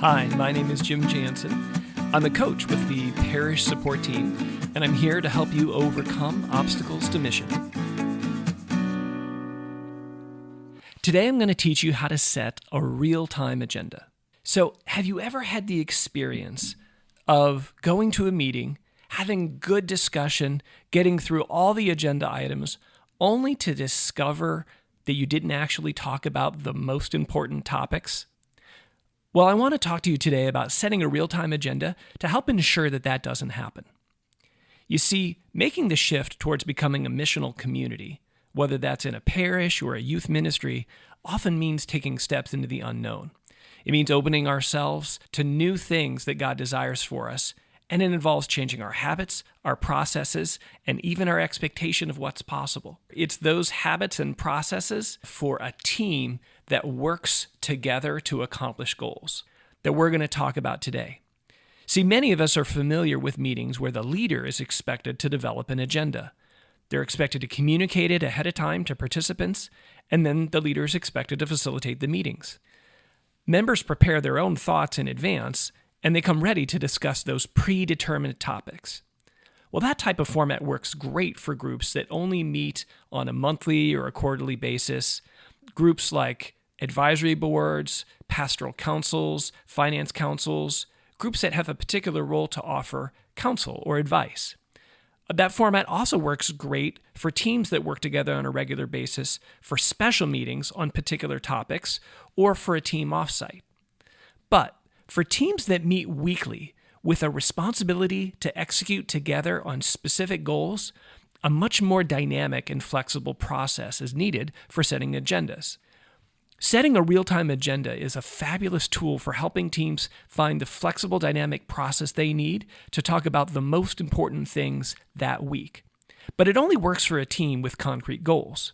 Hi, my name is Jim Jansen. I'm a coach with the parish support team, and I'm here to help you overcome obstacles to mission. Today I'm going to teach you how to set a real-time agenda. So, have you ever had the experience of going to a meeting, having good discussion, getting through all the agenda items, only to discover that you didn't actually talk about the most important topics? Well, I want to talk to you today about setting a real-time agenda to help ensure that that doesn't happen. You see, making the shift towards becoming a missional community, whether that's in a parish or a youth ministry, often means taking steps into the unknown. It means opening ourselves to new things that God desires for us, and it involves changing our habits, our processes, and even our expectation of what's possible. It's those habits and processes for a team that works together to accomplish goals that we're going to talk about today. See, many of us are familiar with meetings where the leader is expected to develop an agenda. They're expected to communicate it ahead of time to participants, and then the leader is expected to facilitate the meetings. Members prepare their own thoughts in advance, and they come ready to discuss those predetermined topics. Well, that type of format works great for groups that only meet on a monthly or a quarterly basis. Groups like advisory boards, pastoral councils, finance councils, groups that have a particular role to offer counsel or advice. That format also works great for teams that work together on a regular basis for special meetings on particular topics or for a team offsite. But for teams that meet weekly with a responsibility to execute together on specific goals, a much more dynamic and flexible process is needed for setting agendas. Setting a real-time agenda is a fabulous tool for helping teams find the flexible, dynamic process they need to talk about the most important things that week. But it only works for a team with concrete goals.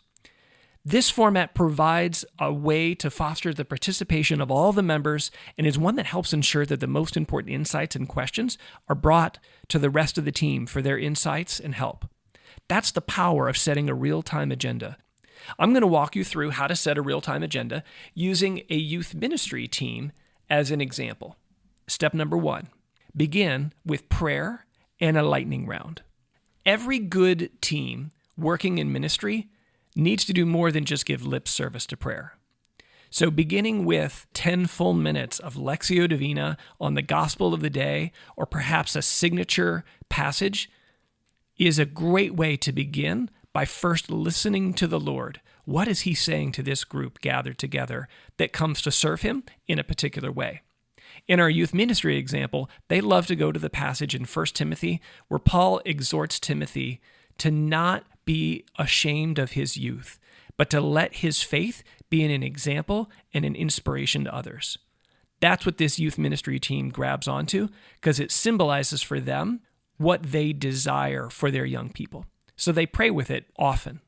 This format provides a way to foster the participation of all the members and is one that helps ensure that the most important insights and questions are brought to the rest of the team for their insights and help. That's the power of setting a real-time agenda. I'm going to walk you through how to set a real-time agenda using a youth ministry team as an example. Step number 1, begin with prayer and a lightning round. Every good team working in ministry needs to do more than just give lip service to prayer. So beginning with 10 full minutes of Lectio Divina on the gospel of the day, or perhaps a signature passage, is a great way to begin by first listening to the Lord. What is he saying to this group gathered together that comes to serve him in a particular way? In our youth ministry example, they love to go to the passage in 1 Timothy where Paul exhorts Timothy to not be ashamed of his youth, but to let his faith be an example and an inspiration to others. That's what this youth ministry team grabs onto because it symbolizes for them what they desire for their young people. So they pray with it often.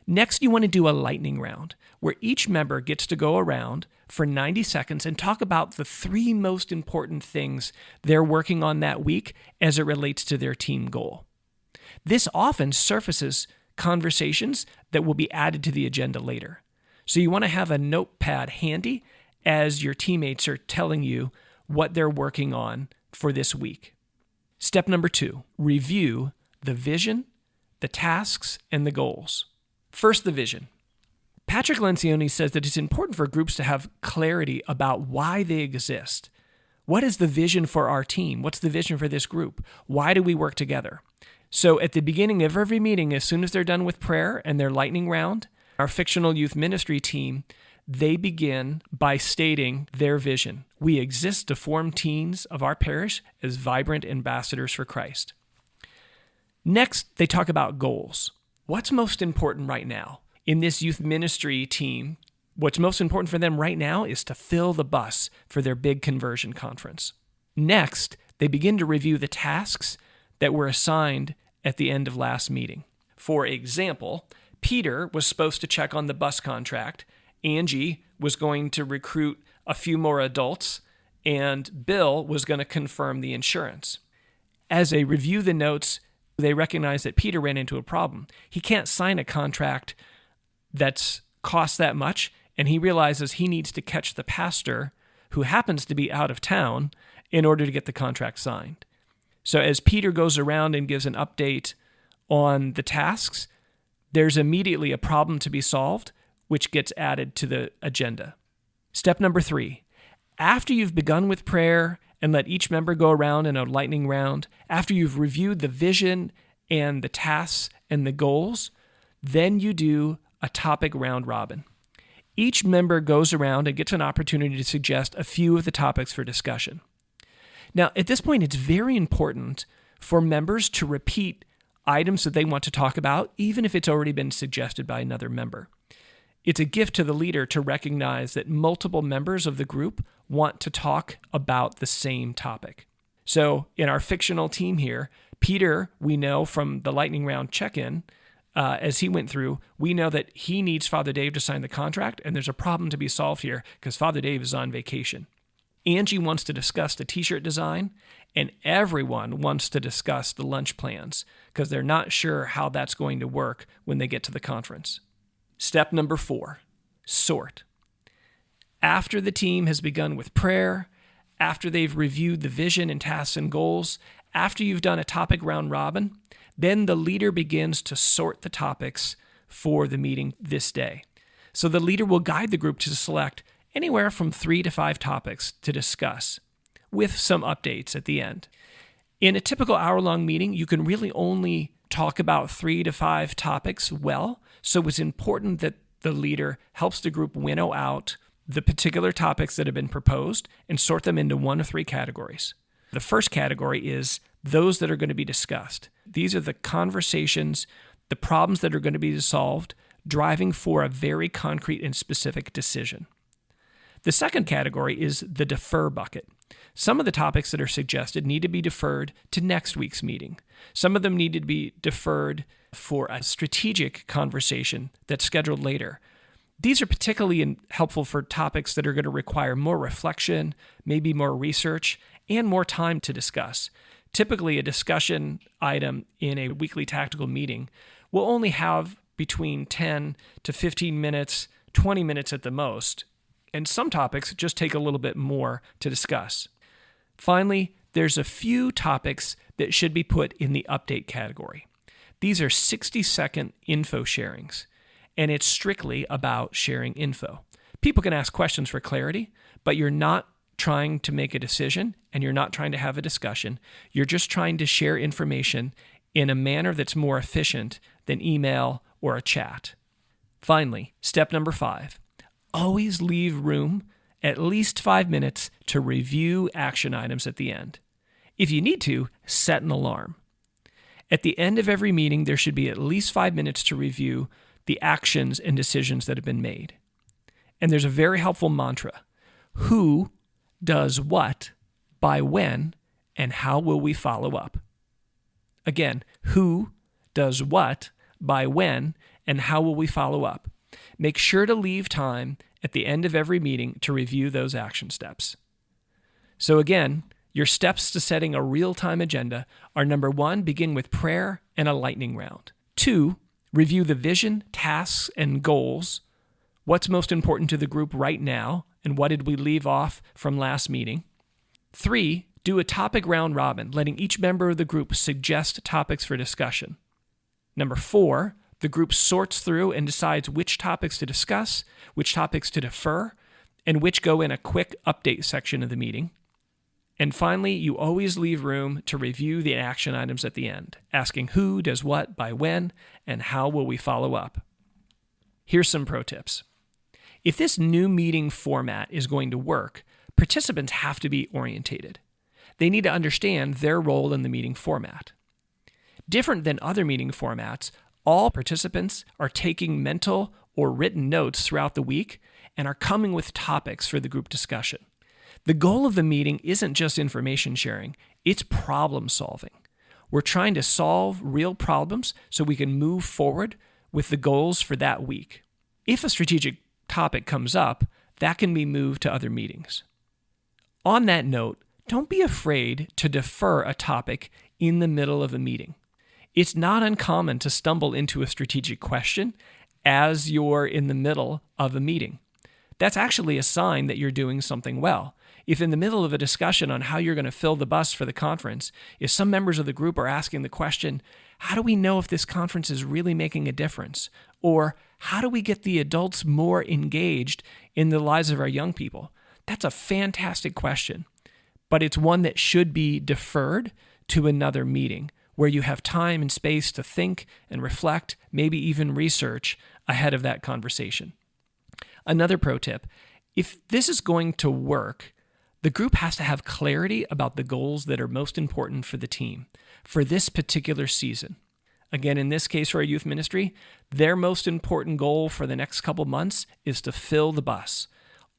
Next, you want to do a lightning round, where each member gets to go around for 90 seconds and talk about the 3 most important things they're working on that week as it relates to their team goal. This often surfaces conversations that will be added to the agenda later. So you want to have a notepad handy as your teammates are telling you what they're working on for this week. Step number 2, review the vision, the tasks, and the goals. First, the vision. Patrick Lencioni says that it's important for groups to have clarity about why they exist. What is the vision for our team? What's the vision for this group? Why do we work together? So at the beginning of every meeting, as soon as they're done with prayer and their lightning round, our fictional youth ministry team, they begin by stating their vision. We exist to form teens of our parish as vibrant ambassadors for Christ. Next, they talk about goals. What's most important right now? In this youth ministry team, what's most important for them right now is to fill the bus for their big conversion conference. Next, they begin to review the tasks that were assigned at the end of last meeting. For example, Peter was supposed to check on the bus contract, Angie was going to recruit a few more adults, and Bill was going to confirm the insurance. As they review the notes, they recognize that Peter ran into a problem. He can't sign a contract that's cost that much, and he realizes he needs to catch the pastor who happens to be out of town, in order to get the contract signed. So as Peter goes around and gives an update on the tasks, there's immediately a problem to be solved, which gets added to the agenda. Step number 3, after you've begun with prayer and let each member go around in a lightning round, after you've reviewed the vision and the tasks and the goals, then you do a topic round robin. Each member goes around and gets an opportunity to suggest a few of the topics for discussion. Now, at this point, it's very important for members to repeat items that they want to talk about, even if it's already been suggested by another member. It's a gift to the leader to recognize that multiple members of the group want to talk about the same topic. So in our fictional team here, Peter, we know from the lightning round check-in, as he went through, we know that he needs Father Dave to sign the contract, and there's a problem to be solved here because Father Dave is on vacation. Angie wants to discuss the t-shirt design, and everyone wants to discuss the lunch plans because they're not sure how that's going to work when they get to the conference. Step number 4, sort. After the team has begun with prayer, after they've reviewed the vision and tasks and goals, after you've done a topic round robin, then the leader begins to sort the topics for the meeting this day. So the leader will guide the group to select anywhere from 3 to 5 topics to discuss, with some updates at the end. In a typical hour-long meeting, you can really only talk about 3 to 5 topics well, so it's important that the leader helps the group winnow out the particular topics that have been proposed and sort them into 1 of 3 categories. The first category is those that are going to be discussed. These are the conversations, the problems that are going to be solved, driving for a very concrete and specific decision. The second category is the defer bucket. Some of the topics that are suggested need to be deferred to next week's meeting. Some of them need to be deferred for a strategic conversation that's scheduled later. These are particularly helpful for topics that are going to require more reflection, maybe more research, and more time to discuss. Typically, a discussion item in a weekly tactical meeting will only have between 10 to 15 minutes, 20 minutes at the most, and some topics just take a little bit more to discuss. Finally, there's a few topics that should be put in the update category. These are 60-second info sharings, and it's strictly about sharing info. People can ask questions for clarity, but you're not trying to make a decision, and you're not trying to have a discussion. You're just trying to share information in a manner that's more efficient than email or a chat. Finally, step number 5. Always leave room at least 5 minutes to review action items at the end. If you need to, set an alarm. At the end of every meeting, there should be at least 5 minutes to review the actions and decisions that have been made. And there's a very helpful mantra. Who does what, by when, and how will we follow up? Again, who does what, by when, and how will we follow up? Make sure to leave time at the end of every meeting to review those action steps. So again, your steps to setting a real-time agenda are number 1, begin with prayer and a lightning round. 2, review the vision, tasks, and goals. What's most important to the group right now, and what did we leave off from last meeting? 3, do a topic round robin, letting each member of the group suggest topics for discussion. Number 4, the group sorts through and decides which topics to discuss, which topics to defer, and which go in a quick update section of the meeting. And finally, you always leave room to review the action items at the end, asking who does what, by when, and how will we follow up. Here's some pro tips. If this new meeting format is going to work, participants have to be orientated. They need to understand their role in the meeting format. Different than other meeting formats, all participants are taking mental or written notes throughout the week and are coming with topics for the group discussion. The goal of the meeting isn't just information sharing, it's problem solving. We're trying to solve real problems so we can move forward with the goals for that week. If a strategic topic comes up, that can be moved to other meetings. On that note, don't be afraid to defer a topic in the middle of a meeting. It's not uncommon to stumble into a strategic question as you're in the middle of a meeting. That's actually a sign that you're doing something well, If in the middle of a discussion on how you're going to fill the bus for the conference, if some members of the group are asking the question, how do we know if this conference is really making a difference? Or how do we get the adults more engaged in the lives of our young people? That's a fantastic question, but it's one that should be deferred to another meeting where you have time and space to think and reflect, maybe even research ahead of that conversation. Another pro tip, if this is going to work, the group has to have clarity about the goals that are most important for the team for this particular season. Again, in this case for our youth ministry, their most important goal for the next couple months is to fill the bus.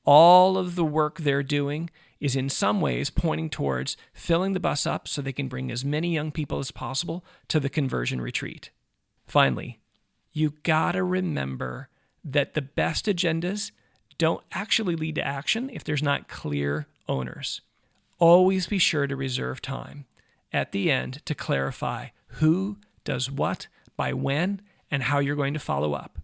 All of the work they're doing is in some ways pointing towards filling the bus up so they can bring as many young people as possible to the conversion retreat. Finally, you gotta remember that the best agendas don't actually lead to action if there's not clear owners. Always be sure to reserve time at the end to clarify who does what, by when, and how you're going to follow up.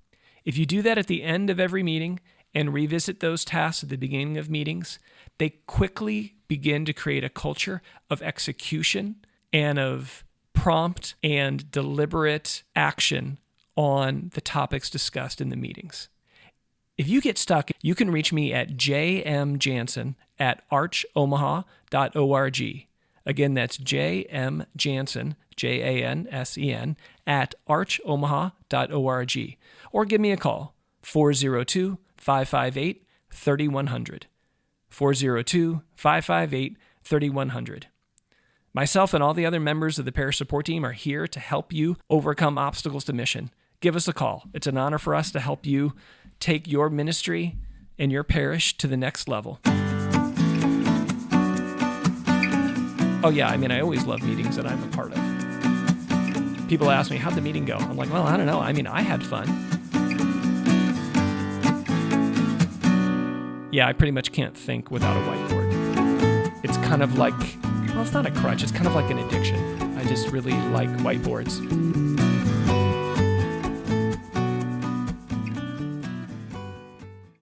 If you do that at the end of every meeting and revisit those tasks at the beginning of meetings, they quickly begin to create a culture of execution and of prompt and deliberate action on the topics discussed in the meetings. If you get stuck, you can reach me at jmjansen@archomaha.org. Again, that's jmjansen, Jansen, at archomaha.org. Or give me a call, 402-558-3100. 402-558-3100. Myself and all the other members of the parish support team are here to help you overcome obstacles to mission. Give us a call. It's an honor for us to help you take your ministry and your parish to the next level. Oh yeah, I always love meetings that I'm a part of. People ask me, how'd the meeting go? I'm like, well, I don't know. I had fun. Yeah, I pretty much can't think without a whiteboard. It's kind of like, well, it's not a crutch. It's kind of like an addiction. I just really like whiteboards.